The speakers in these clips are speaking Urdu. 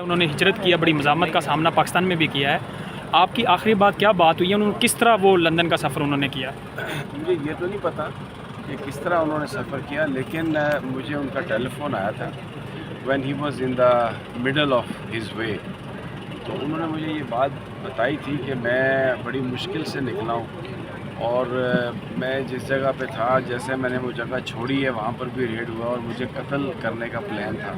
انہوں نے ہجرت کیا، بڑی مزاحمت کا سامنا پاکستان میں بھی کیا ہے. آپ کی آخری بات کیا بات ہوئی ہے؟ انہوں نے کس طرح وہ لندن کا سفر انہوں نے کیا؟ مجھے یہ تو نہیں پتا کہ کس طرح انہوں نے سفر کیا، لیکن مجھے ان کا ٹیلی فون آیا تھا when he was in the middle of his way. تو انہوں نے مجھے یہ بات بتائی تھی کہ میں بڑی مشکل سے نکلا ہوں اور میں جس جگہ پہ تھا، جیسے میں نے وہ جگہ چھوڑی ہے وہاں پر بھی ریڈ ہوا اور مجھے قتل کرنے کا پلان تھا.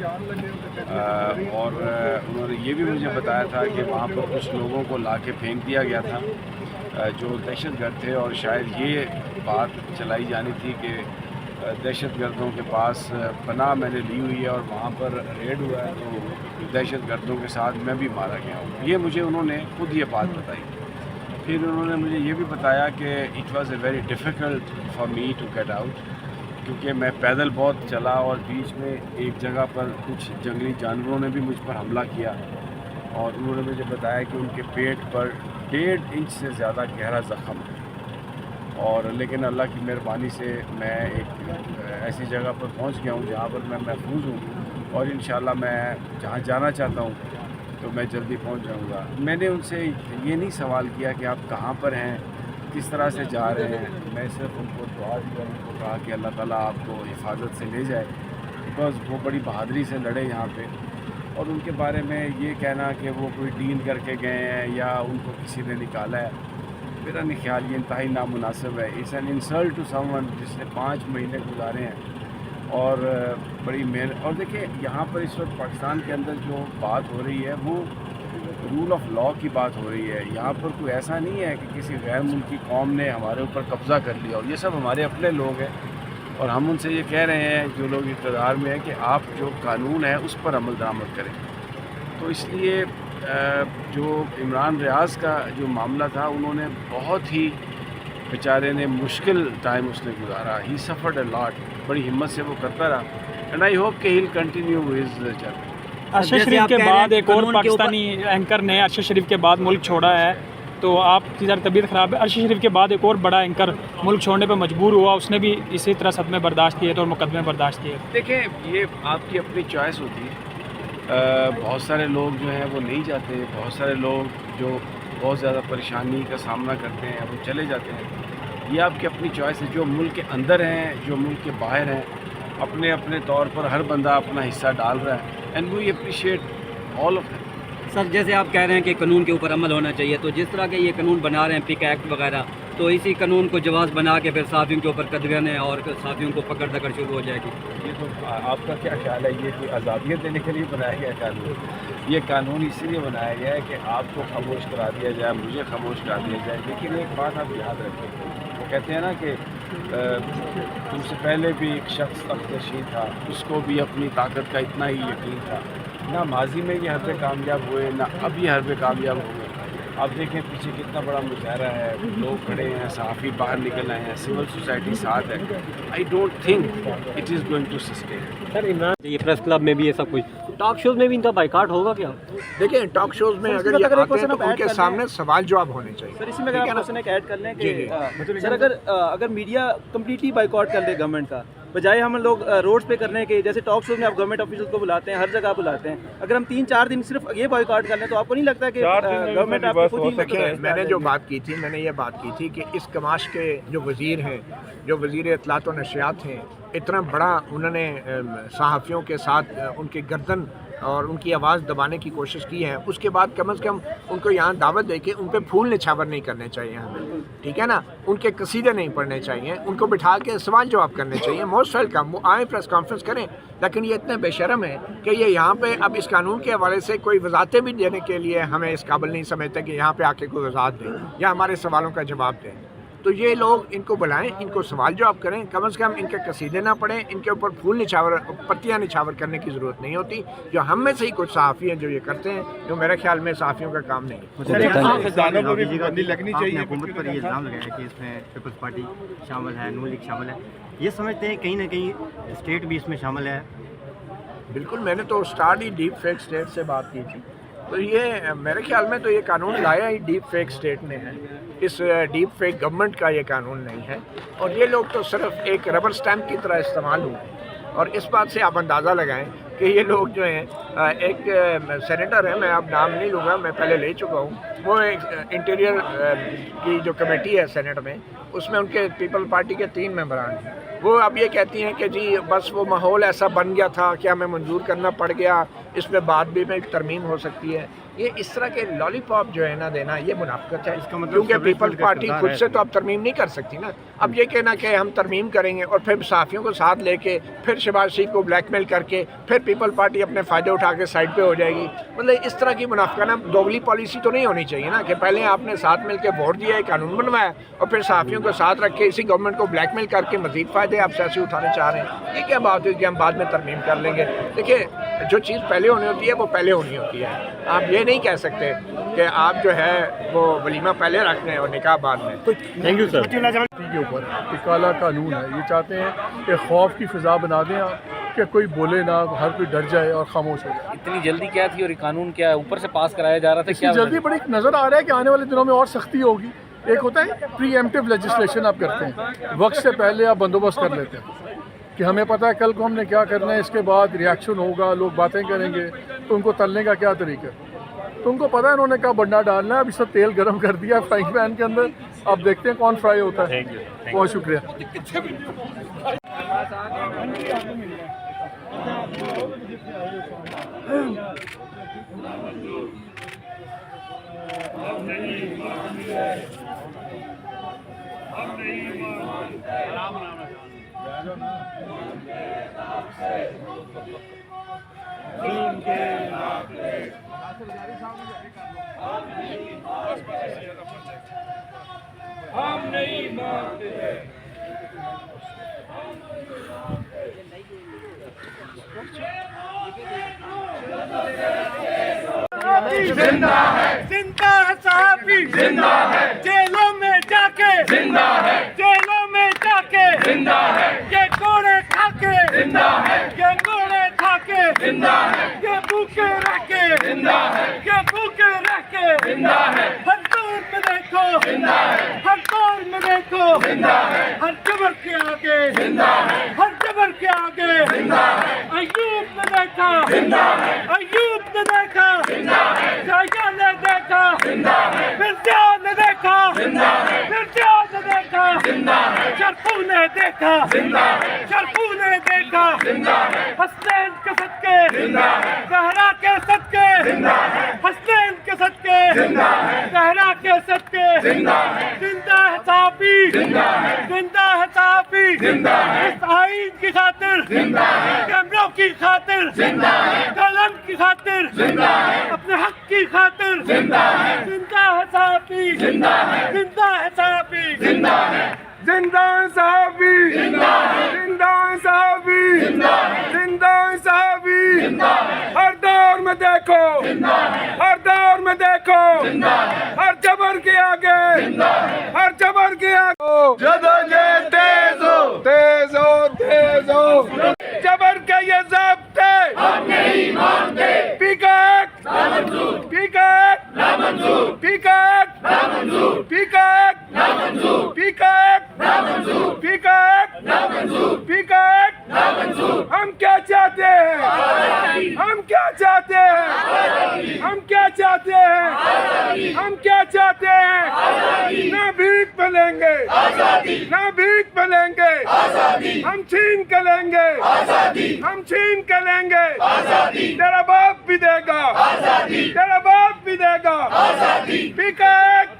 اور انہوں نے یہ بھی مجھے بتایا تھا کہ وہاں پر کچھ لوگوں کو لا کے پھینک دیا گیا تھا جو دہشت گرد تھے، اور شاید یہ بات چلائی جانی تھی کہ دہشت گردوں کے پاس پناہ میں نے لی ہوئی ہے اور وہاں پر ریڈ ہوا ہے تو دہشت گردوں کے ساتھ میں بھی مارا گیا ہوں. یہ مجھے انہوں نے خود یہ بات بتائی. پھر انہوں نے مجھے یہ بھی بتایا کہ it was a very difficult for me to get out, کیونکہ میں پیدل بہت چلا اور بیچ میں ایک جگہ پر کچھ جنگلی جانوروں نے بھی مجھ پر حملہ کیا، اور انہوں نے مجھے بتایا کہ ان کے پیٹ پر 1.5 انچ سے زیادہ گہرا زخم ہے. اور لیکن اللہ کی مہربانی سے میں ایک ایسی جگہ پر پہنچ گیا ہوں جہاں پر میں محفوظ ہوں، اور انشاءاللہ میں جہاں جانا چاہتا ہوں تو میں جلدی پہنچ جاؤں گا. میں نے ان سے یہ نہیں سوال کیا کہ آپ کہاں پر ہیں، کس طرح سے جا رہے ہیں. میں صرف ان کو دعا دی اور ان کو کہا کہ اللہ تعالیٰ آپ کو حفاظت سے لے جائے، بیکاز وہ بڑی بہادری سے لڑے یہاں پہ. اور ان کے بارے میں یہ کہنا کہ وہ کوئی ڈیل کر کے گئے ہیں یا ان کو کسی نے نکالا ہے، میرا نہیں خیال یہ انتہائی نامناسب ہے. It's an insult to someone جس نے 5 مہینے گزارے ہیں اور بڑی محنت. اور دیکھیں یہاں پر اس وقت پاکستان کے اندر جو بات ہو رہی ہے وہ رول آف لاء کی بات ہو رہی ہے. یہاں پر کوئی ایسا نہیں ہے کہ کسی غیر ملکی قوم نے ہمارے اوپر قبضہ کر لیا، اور یہ سب ہمارے اپنے لوگ ہیں، اور ہم ان سے یہ کہہ رہے ہیں جو لوگ اقتدار میں ہیں کہ آپ جو قانون ہے اس پر عمل درآمد کریں. تو اس لیے جو عمران ریاض کا جو معاملہ تھا، انہوں نے بہت ہی بیچارے نے مشکل ٹائم اس نے گزارا. ہی سفرڈ اے لاٹ. بڑی ہمت سے وہ کرتا رہا، اینڈ آئی ہوپ کہ he will continue his journey. Arshad Sharif کے بعد ایک اور پاکستانی اینکر نے ارشد شریف کے بعد ملک چھوڑا ہے، تو آپ کی ذرا طبیعت خراب ہے. ارشد شریف کے بعد ایک اور بڑا اینکر ملک چھوڑنے پہ مجبور ہوا، اس نے بھی اسی طرح صدمے برداشت کیے تھے اور مقدمے برداشت کیے. دیکھیں یہ آپ کی اپنی چوائس ہوتی ہے. بہت سارے لوگ جو ہیں وہ نہیں جاتے، بہت سارے لوگ جو بہت زیادہ پریشانی کا سامنا کرتے ہیں وہ چلے جاتے ہیں. یہ آپ کی اپنی چوائس ہے. جو ملک کے اندر ہیں، جو ملک کے باہر ہیں، اپنے اپنے طور پر ہر بندہ اپنا حصہ ڈال رہا ہے، and we appreciate all of them. Sir جیسے آپ کہہ رہے ہیں کہ قانون کے اوپر عمل ہونا چاہیے، تو جس طرح کے یہ قانون بنا رہے ہیں پک ایکٹ وغیرہ، تو اسی قانون کو جواز بنا کے پھر صحافیوں کے اوپر قدغنیں اور صحافیوں کو پکڑ دکڑ شروع ہو جائے گی. یہ تو آپ کا کیا خیال ہے؟ یہ کوئی آزادیت دینے کے لیے بنایا گیا قانون؟ یہ قانون اس لیے بنایا گیا ہے کہ آپ کو خاموش کرا دیا جائے، مجھے خاموش کرا دیا جائے. لیکن ایک بات آپ یاد رکھیں، وہ کہتے ہیں نا کہ تم سے پہلے بھی ایک شخص تخت نشین تھا، اس کو بھی اپنی طاقت کا اتنا ہی یقین تھا. نہ ماضی میں یہ حربے کامیاب ہوئے، نہ اب یہ حربے کامیاب ہوئے. آپ دیکھیں پیچھے کتنا بڑا مظاہرہ ہے، لوگ کھڑے ہیں، صحافی باہر نکل آئے ہیں، سول سوسائٹی ساتھ ہے. I don't think it is going to sustain. Sir Imran یہ پریس کلب میں بھی یہ سب کچھ، ٹاک شوز میں بھی ان کا بائیکاٹ ہوگا کیا؟ دیکھیں ٹاک شوز میں اگر یہ آتے ہیں تو ان کے سامنے سوال جواب ہونے چاہیے. سر اسی میں اگر آپ کوشچن ایک ایڈ کر لیں کہ سر اگر میڈیا کمپلیٹلی بائیکاٹ کر دے گورنمنٹ کا، بجائے ہم لوگ روڈز پہ کرنے کے، جیسے ٹاک شوز میں آپ گورنمنٹ آفیسرز کو بلاتے ہیں، ہر جگہ بلاتے ہیں، اگر ہم 3-4 دن صرف یہ بائیکاٹ کر لیں تو آپ کو نہیں لگتا کہ گورنمنٹ آپ کو خود ہی؟ دیکھیں میں نے جو بات کی تھی، میں نے یہ بات کی تھی کہ اس کماش کے جو وزیر ہیں، جو وزیر اطلاعات و نشریات ہیں، اتنا بڑا انہوں نے صحافیوں کے ساتھ ان کی گردن اور ان کی آواز دبانے کی کوشش کی ہے. اس کے بعد کم از کم ان کو یہاں دعوت دے کے ان پہ پھول نچھاور نہیں کرنے چاہیے ہمیں، ٹھیک ہے نا. ان کے قصیدے نہیں پڑھنے چاہیے، ان کو بٹھا کے سوال جواب کرنے چاہیے. موسٹ ویلکم، وہ آئیں پریس کانفرنس کریں. لیکن یہ اتنے بے شرم ہے کہ یہ یہاں پہ اب اس قانون کے حوالے سے کوئی وضاحتیں بھی دینے کے لیے ہمیں اس قابل نہیں سمجھتے کہ یہاں پہ آ کے کوئی وضاحت دیں یا ہمارے سوالوں کا جواب دیں. تو یہ لوگ ان کو بلائیں، ان کو سوال جواب کریں. کم از کم ان کے قصیدے نہ پڑھیں، ان کے اوپر پھول نچھاور، پتیاں نچھاور کرنے کی ضرورت نہیں ہوتی. جو ہم میں سے ہی کچھ صحافی ہیں جو یہ کرتے ہیں، جو میرے خیال میں صحافیوں کا کام نہیں ہے. لگنی چاہیے. حکومت پر یہ الزام لگایا کہ اس میں پیپلز پارٹی شامل ہے، نون لیگ شامل ہے. یہ سمجھتے ہیں کہیں نہ کہیں اسٹیٹ بھی اس میں شامل ہے؟ بالکل، میں نے تو اسٹارٹ ہی ڈیپ فیک اسٹیٹ سے بات کی تھی. تو یہ میرے خیال میں تو یہ قانون لایا ہی ڈیپ فیک اسٹیٹ نے ہے. اس ڈیپ فیک گورنمنٹ کا یہ قانون نہیں ہے، اور یہ لوگ تو صرف ایک ربر سٹیمپ کی طرح استعمال ہوئے ہیں. اور اس بات سے آپ اندازہ لگائیں کہ یہ لوگ جو ہیں ایک سینیٹر ہیں، میں اب نام نہیں لوں گا، میں پہلے لے چکا ہوں، وہ ایک انٹیریئر کی جو کمیٹی ہے سینیٹ میں، اس میں ان کے پیپل پارٹی کے 3 ممبران ہیں، وہ اب یہ کہتی ہیں کہ جی بس وہ ماحول ایسا بن گیا تھا کہ ہمیں منظور کرنا پڑ گیا، اس میں بعد بھی میں ترمیم ہو سکتی ہے۔ یہ اس طرح کے لالی پاپ جو ہے نا دینا، یہ منافقت ہے، کیونکہ پیپل پارٹی خود سے تو اب ترمیم نہیں کر سکتی نا۔ اب یہ کہنا کہ ہم ترمیم کریں گے اور پھر صحافیوں کو ساتھ لے کے پھر شہباز شریف کو بلیک میل کر کے پھر پیپل پارٹی اپنے فائدے اٹھا کے سائڈ پہ ہو جائے گی، مطلب اس طرح کی منافقانہ دوگلی پالیسی تو نہیں ہونی چاہیے نا، کہ پہلے آپ نے ساتھ مل کے ووٹ دیا ہے، قانون بنوایا، اور پھر صحافیوں کو ساتھ رکھ کے اسی گورنمنٹ کو بلیک میل کر کے مزید فائدے آپ سیاسی اٹھانے چاہ رہے ہیں۔ یہ کیا بات ہے کہ ہم بعد میں ترمیم کر لیں گے؟ دیکھیے جو چیز پہلے ہونی ہوتی ہے وہ پہلے ہونی ہوتی ہے، آپ یہ نہیں کہہ سکتے کہ آپ جو ہے وہ ولیمہ پہلے رکھ لیں اور نکاح بعد میں۔ Thank you sir. کے اوپر ایک کالا قانون ہے، یہ چاہتے ہیں کہ خوف کی فضا بنا دیں آپ، کہ کوئی بولے نہ، ہر کوئی ڈر جائے اور خاموش ہو جائے۔ اتنی جلدی کیا تھی اور یہ قانون کیا اوپر سے پاس کرایا جا رہا تھا؟ کیا جلدی بڑی نظر آ رہا ہے کہ آنے والے دنوں میں اور سختی ہوگی۔ ایک ہوتا ہے پری ایمپٹیو لیجسلیشن آپ کرتے ہیں، وقت سے پہلے آپ بندوبست کر لیتے ہیں کہ ہمیں پتہ ہے کل کو ہم نے کیا کرنا ہے، اس کے بعد ریاکشن ہوگا، لوگ باتیں کریں گے، تو ان کو تلنے کا کیا طریقہ ہے، تو ان کو پتہ ہے انہوں نے کیا بننا ڈالنا ہے۔ اب اس سے تیل گرم کر دیا فرائنگ پین کے اندر، اب دیکھتے ہیں کون فرائی ہوتا ہے۔ بہت شکریہ۔ زندہ ہے صحافی، زندہ ہے جیلوں میں جا کے، زندہ ہے جیلوں میں جا کے، زندہ ہے یہ کوڑے کھا کے، زندہ ہے یہ کوڑے کھا کے، زندہ ہے یہ بھوکے رہ کے، زندہ ہے یہ بھوکے رہ کے، زندہ ہے ہر دور میں دیکھو، زندہ ہے ہر دور میں دیکھو، زندہ ہے ہر جبر کے آگے، زندہ ہے ہر جبر کے آگے، زندہ ہے ایوب نے دیکھا، زندہ ہے ایوب نے دیکھا، زندہ ہے یحییٰ نے دیکھا، زندہ ہے مرزا نے دیکھا، زندہ ہے مرزا نے دیکھا، زندہ ہے شرفو نے دیکھا، زندہ ہے شرفو نے دیکھا، زندہ ہے حسنین کے صدقے، زندہ ہے زہرا کے صدقے، زندہ ہے حسنین کے صدقے، زندہ ہے زہرا کے صدقے، زندہ ہے زندہ ہے صحافی، زندہ ہے زندہ ہے صحافی، زندہ ہے اس آئین کی خاطر، زندہ ہے کیمروں کی خاطر، زندہ ہے قلم کی خاطر، زندہ ہے اپنے حق کی خاطر، زندہ ہے زندہ ہے صحافی، زندہ ہے زندہ ہے صحافی، زندہ ہے زندہ ہے صحافی، زندہ ہے زندہ ہے صحافی، زندہ ہے زندہ ہے صحافی، زندہ ہے ہر دور میں دیکھو، زندہ ہے ہر دور میں دیکھو، زندہ ہے ہر جبر کے آگے، زندہ ہے ہر جبر کے آگے، جدوجہد تیز ہو تیز ہو تیز ہو، جبر کے یہ ضابطے ہم نہیں مانتے، پیکا ایکٹ نامنظور، پیکا ایکٹ نامنظور، پیکا ایکٹ نامنظور، پیکا ایکٹ نامنظور، پیکا ایکٹ نامنظور، پیکا ایکٹ نامنظور، پیکا ایکٹ نامنظور۔ ہم کیا چاہتے ہیں؟ ہم کیا چاہتے ہیں؟ ہم کیا چاہتے ہیں؟ ہم کیا چاہتے ہیں؟ نہ بھیک پہ لیں گے، نہ بھیک پہ لیں گے، ہم چھین کے لیں گے، ہم چھین کے لیں گے، تیرا باپ بھی دے گا، تیرا باپ بھی دے گا، پیکا ایکٹ